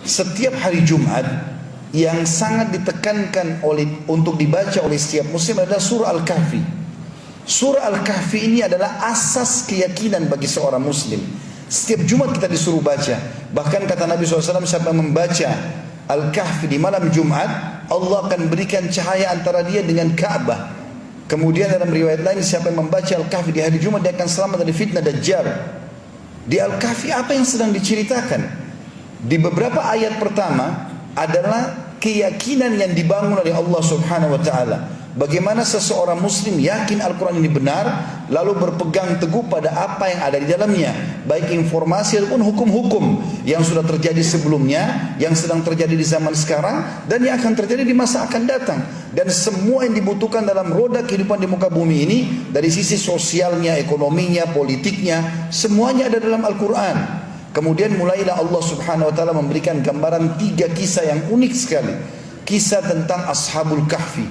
setiap hari Jumat yang sangat ditekankan untuk dibaca oleh setiap muslim adalah surah Al-Kahfi. Surah Al-Kahfi ini adalah asas keyakinan bagi seorang muslim. Setiap Jumat kita disuruh baca. Bahkan kata Nabi SAW, siapa yang membaca Al-Kahfi di malam Jumat, Allah akan berikan cahaya antara dia dengan Ka'bah. Kemudian dalam riwayat lain, siapa yang membaca Al-Kahfi di hari Jumat, dia akan selamat dari fitnah Dajjal. Di Al-Kahfi apa yang sedang diceritakan? Di beberapa ayat pertama adalah keyakinan yang dibangun oleh Allah Subhanahu wa taala. Bagaimana seseorang muslim yakin Al-Quran ini benar, lalu berpegang teguh pada apa yang ada di dalamnya, baik informasi ataupun hukum-hukum yang sudah terjadi sebelumnya, yang sedang terjadi di zaman sekarang, dan yang akan terjadi di masa akan datang. Dan semua yang dibutuhkan dalam roda kehidupan di muka bumi ini, dari sisi sosialnya, ekonominya, politiknya, semuanya ada dalam Al-Quran. Kemudian mulailah Allah Subhanahu wa taala memberikan gambaran 3 kisah yang unik sekali. Kisah tentang Ashabul Kahfi,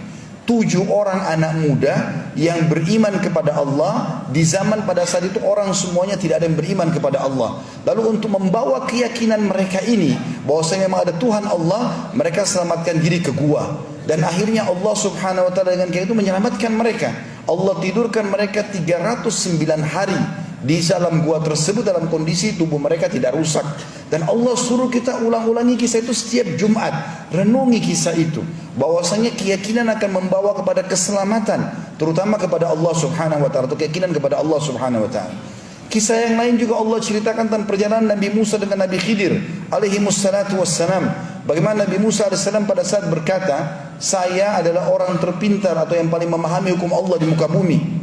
7 orang anak muda yang beriman kepada Allah. Di zaman pada saat itu orang semuanya tidak ada yang beriman kepada Allah. Lalu untuk membawa keyakinan mereka ini bahwasanya memang ada Tuhan Allah, mereka selamatkan diri ke gua. Dan akhirnya Allah Subhanahu wa taala dengan kayak itu menyelamatkan mereka. Allah tidurkan mereka 309 hari di dalam gua tersebut dalam kondisi tubuh mereka tidak rusak. Dan Allah suruh kita ulang-ulangi kisah itu setiap Jumat. Renungi kisah itu. Bahwasanya keyakinan akan membawa kepada keselamatan, terutama kepada Allah Subhanahu wa taala, atau keyakinan kepada Allah Subhanahu wa taala. Kisah yang lain juga Allah ceritakan tentang perjalanan Nabi Musa dengan Nabi Khidir alaihi wassalatu wassalam. Bagaimana Nabi Musa alaihissalam pada saat berkata, saya adalah orang terpintar atau yang paling memahami hukum Allah di muka bumi.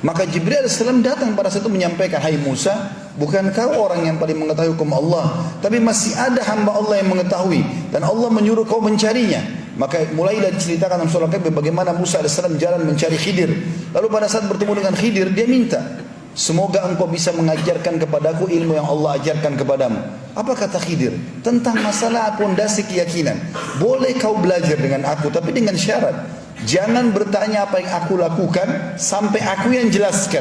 Maka Jibril AS datang pada saat itu menyampaikan, hai Musa, bukan kau orang yang paling mengetahui hukum Allah, tapi masih ada hamba Allah yang mengetahui, dan Allah menyuruh kau mencarinya. Maka mulailah diceritakan dalam surah Al-Kahfi bagaimana Musa AS jalan mencari Khidir. Lalu pada saat bertemu dengan Khidir, dia minta, semoga engkau bisa mengajarkan kepadaku ilmu yang Allah ajarkan kepadamu. Apa kata Khidir? Tentang masalah pondasi keyakinan. Boleh kau belajar dengan aku, tapi dengan syarat, jangan bertanya apa yang aku lakukan sampai aku yang jelaskan.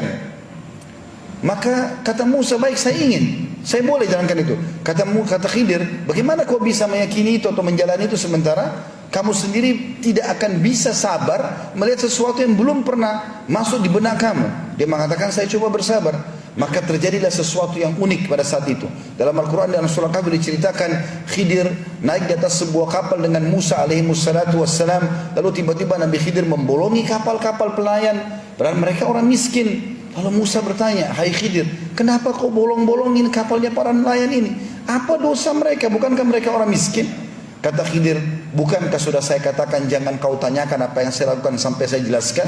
Maka kata Musa, baik, saya ingin, saya boleh jalankan itu. Kata Khidir, bagaimana kau bisa meyakini itu atau menjalani itu sementara kamu sendiri tidak akan bisa sabar melihat sesuatu yang belum pernah masuk di benak kamu. Dia mengatakan, saya coba bersabar. Maka terjadilah sesuatu yang unik pada saat itu. Dalam Al-Quran dan surah Kahfi diceritakan Khidir naik di atas sebuah kapal dengan Musa alaihi wassalatu wassalam. Lalu tiba-tiba Nabi Khidir membolongi kapal-kapal pelayan, padahal mereka orang miskin. Lalu Musa bertanya, hai Khidir, kenapa kau bolong-bolongin kapalnya para nelayan ini? Apa dosa mereka? Bukankah mereka orang miskin? Kata Khidir, bukankah sudah saya katakan jangan kau tanyakan apa yang saya lakukan sampai saya jelaskan?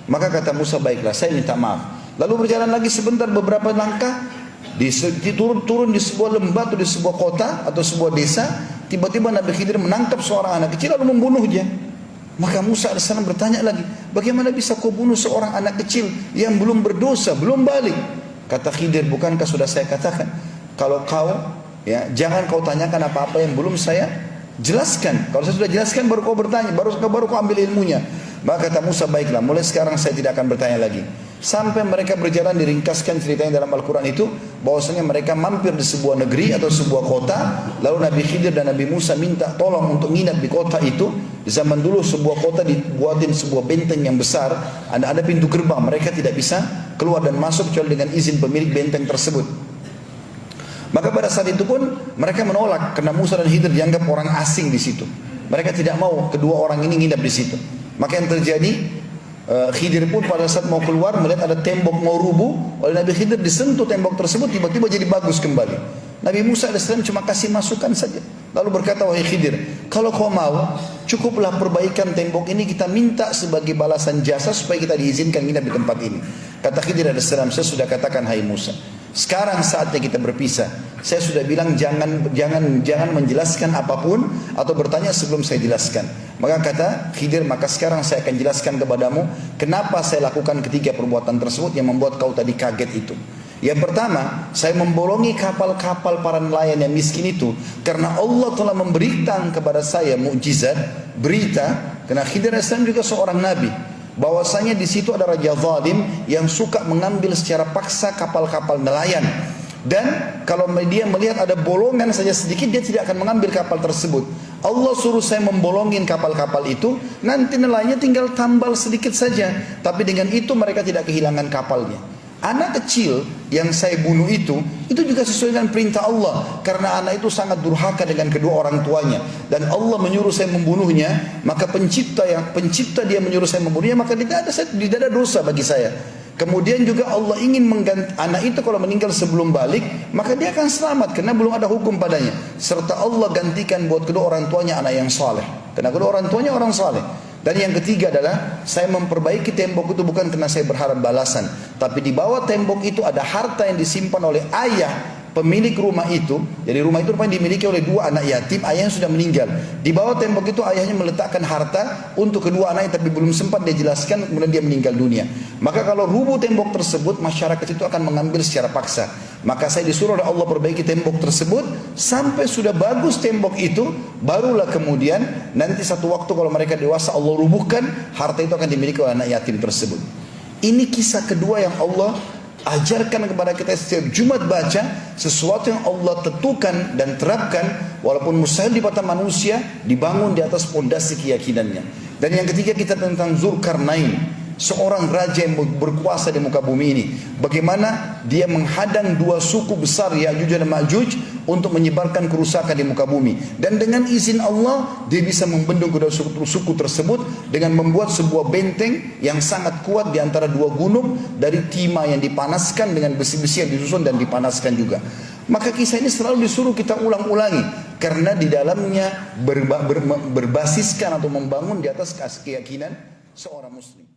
Maka kata Musa, baiklah, saya minta maaf. Lalu berjalan lagi sebentar, beberapa langkah, turun di sebuah lembah atau di sebuah kota atau sebuah desa. Tiba-tiba Nabi Khidir menangkap seorang anak kecil lalu membunuhnya. Maka Musa AS bertanya lagi, bagaimana bisa kau bunuh seorang anak kecil yang belum berdosa, belum balik? Kata Khidir, bukankah sudah saya katakan, kalau kau, jangan kau tanyakan apa-apa yang belum saya jelaskan. Kalau saya sudah jelaskan baru kau bertanya, baru kau ambil ilmunya. Maka kata Musa, baiklah, mulai sekarang saya tidak akan bertanya lagi. Sampai mereka berjalan, diringkaskan ceritanya dalam Al-Quran itu, bahwasanya mereka mampir di sebuah negeri atau sebuah kota. Lalu Nabi Khidir dan Nabi Musa minta tolong untuk nginap di kota itu. Di zaman dulu sebuah kota dibuatin sebuah benteng yang besar, ada pintu gerbang, mereka tidak bisa keluar dan masuk kecuali dengan izin pemilik benteng tersebut. Maka pada saat itu pun mereka menolak karena Musa dan Khidir dianggap orang asing di situ. Mereka tidak mau kedua orang ini nginap di situ. Maka yang terjadi, Khidir pun pada saat mau keluar melihat ada tembok mau rubuh, oleh Nabi Khidir disentuh tembok tersebut, tiba-tiba jadi bagus kembali. Nabi Musa AS cuma kasih masukan saja. Lalu berkata, wahai Khidir, kalau kau mau, cukuplah perbaikan tembok ini, kita minta sebagai balasan jasa supaya kita diizinkan nginap di tempat ini. Kata Khidir AS, saya sudah katakan, hai Musa, sekarang saatnya kita berpisah. Saya sudah bilang jangan menjelaskan apapun atau bertanya sebelum saya jelaskan. Maka kata Khidir, maka sekarang saya akan jelaskan kepadamu kenapa saya lakukan ketiga perbuatan tersebut yang membuat kau tadi kaget itu. Yang pertama, saya membolongi kapal-kapal para nelayan yang miskin itu karena Allah telah memberikan kepada saya mukjizat, berita, karena Khidir AS juga seorang nabi, bahwasanya di situ ada raja zalim yang suka mengambil secara paksa kapal-kapal nelayan. Dan kalau dia melihat ada bolongan saja sedikit, dia tidak akan mengambil kapal tersebut. Allah suruh saya membolongin kapal-kapal itu, nanti nelayannya tinggal tambal sedikit saja. Tapi dengan itu mereka tidak kehilangan kapalnya. Anak kecil yang saya bunuh itu juga sesuai dengan perintah Allah. Karena anak itu sangat durhaka dengan kedua orang tuanya. Dan Allah menyuruh saya membunuhnya, maka pencipta dia menyuruh saya membunuhnya, maka tidak ada dosa bagi saya. Kemudian juga Allah ingin mengganti anak itu kalau meninggal sebelum balik, maka dia akan selamat karena belum ada hukum padanya. Serta Allah gantikan buat kedua orang tuanya anak yang saleh. Karena kedua orang tuanya orang saleh. Dan yang ketiga adalah saya memperbaiki tembok itu bukan karena saya berharap balasan, tapi di bawah tembok itu ada harta yang disimpan oleh ayah pemilik rumah itu. Jadi rumah itu rupanya dimiliki oleh dua anak yatim, ayahnya sudah meninggal. Di bawah tembok itu ayahnya meletakkan harta untuk kedua anaknya, tapi belum sempat dia jelaskan, kemudian dia meninggal dunia. Maka kalau rubuh tembok tersebut, masyarakat itu akan mengambil secara paksa. Maka saya disuruh oleh Allah perbaiki tembok tersebut sampai sudah bagus tembok itu, barulah kemudian nanti satu waktu kalau mereka dewasa Allah rubuhkan, harta itu akan dimiliki oleh anak yatim tersebut. Ini kisah kedua yang Allah ajarkan kepada kita setiap Jumat baca, sesuatu yang Allah tentukan dan terapkan walaupun mustahil di mata manusia, dibangun di atas pondasi keyakinannya. Dan yang ketiga kita tentang Zulkarnain, seorang raja yang berkuasa di muka bumi ini. Bagaimana dia menghadang dua suku besar Ya'juj dan Ma'juj untuk menyebarkan kerusakan di muka bumi. Dan dengan izin Allah dia bisa membendung kedua suku tersebut dengan membuat sebuah benteng yang sangat kuat di antara dua gunung dari timah yang dipanaskan dengan besi-besi yang disusun dan dipanaskan juga. Maka kisah ini selalu disuruh kita ulang-ulangi karena di dalamnya berbasiskan atau membangun di atas keyakinan seorang muslim.